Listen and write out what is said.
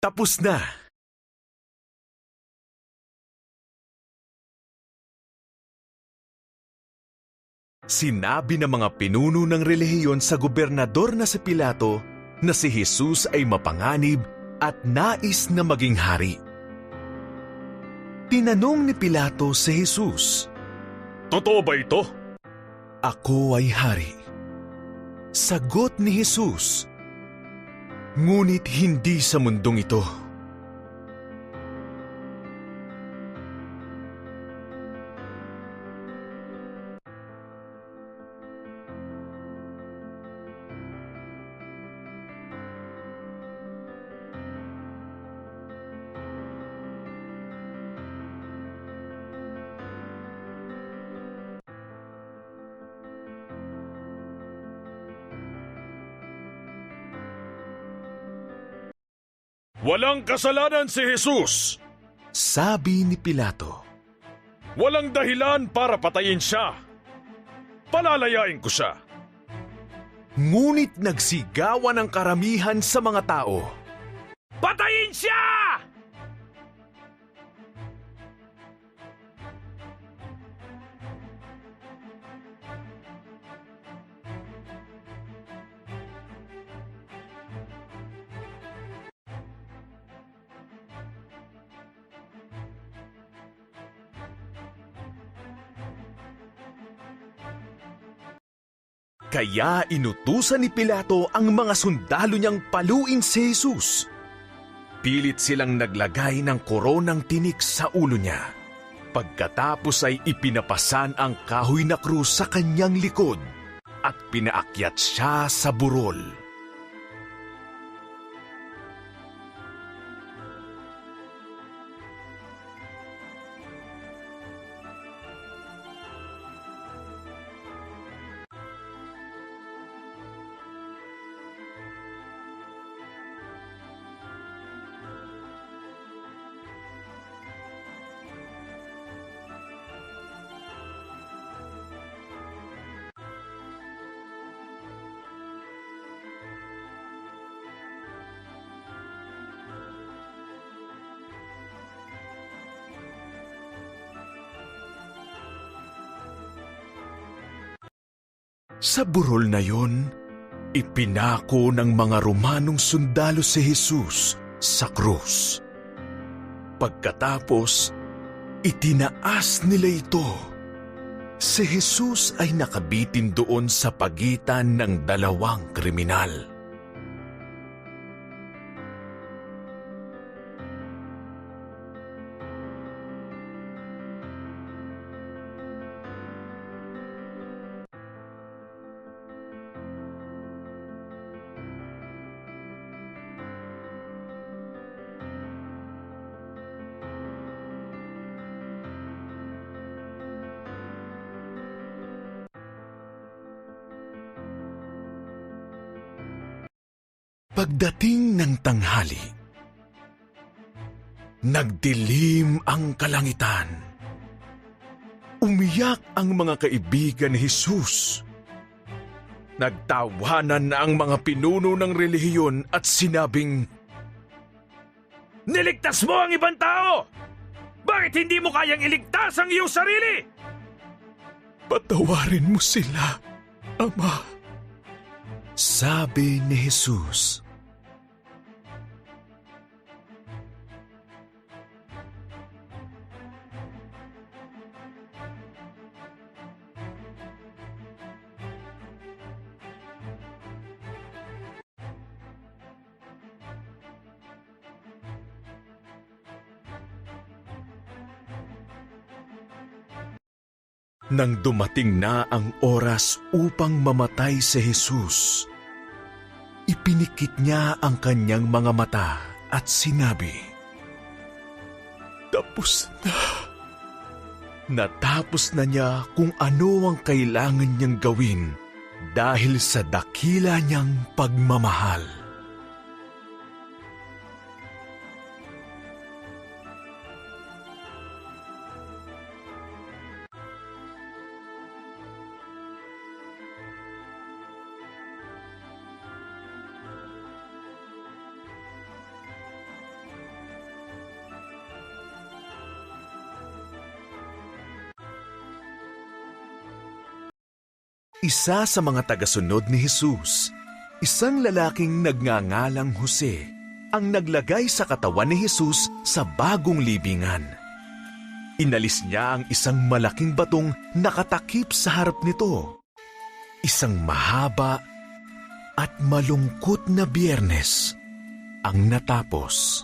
Tapos na. Sinabi ng mga pinuno ng relihiyon sa gobernador na si Pilato na si Jesus ay mapanganib at nais na maging hari. Tinanong ni Pilato si Jesus, Totoo ba ito? "Ako ay hari." Sagot ni Jesus, "Ngunit hindi sa mundong ito." Walang kasalanan si Jesus. Sabi ni Pilato, Walang dahilan para patayin siya. Palalayain ko siya. ngunit nagsigawan ang karamihan sa mga tao. Patayin siya! Kaya inutusan ni Pilato ang mga sundalo niyang paluin si Jesus. Pilit silang naglagay ng koronang tinik sa ulo niya. Pagkatapos ay ipinapasan ang kahoy na krus sa kanyang likod at pinaakyat siya sa burol. Sa burol na yon, ipinako ng mga Romanong sundalo si Jesus sa krus. Pagkatapos, itinaas nila ito. Si Jesus ay nakabitin doon sa pagitan ng dalawang kriminal. Pagdating ng tanghali, nagdilim ang kalangitan. Umiyak ang mga kaibigan ni Jesus. Nagtawanan na ang mga pinuno ng relihiyon at sinabing, Niligtas mo ang ibang tao! Bakit hindi mo kayang iligtas ang iyong sarili? "Patawarin mo sila, Ama," sabi ni Jesus. Nang dumating na ang oras upang mamatay si Jesus, ipinikit niya ang kanyang mga mata at sinabi, "Tapos na." Natapos na niya kung ano ang kailangan niyang gawin dahil sa dakila niyang pagmamahal. Isa sa mga tagasunod ni Jesus, isang lalaking nagngangalang Jose, ang naglagay sa katawan ni Jesus sa bagong libingan. Inalis niya ang isang malaking batong nakatakip sa harap nito. Isang mahaba at malungkot na Biyernes ang natapos.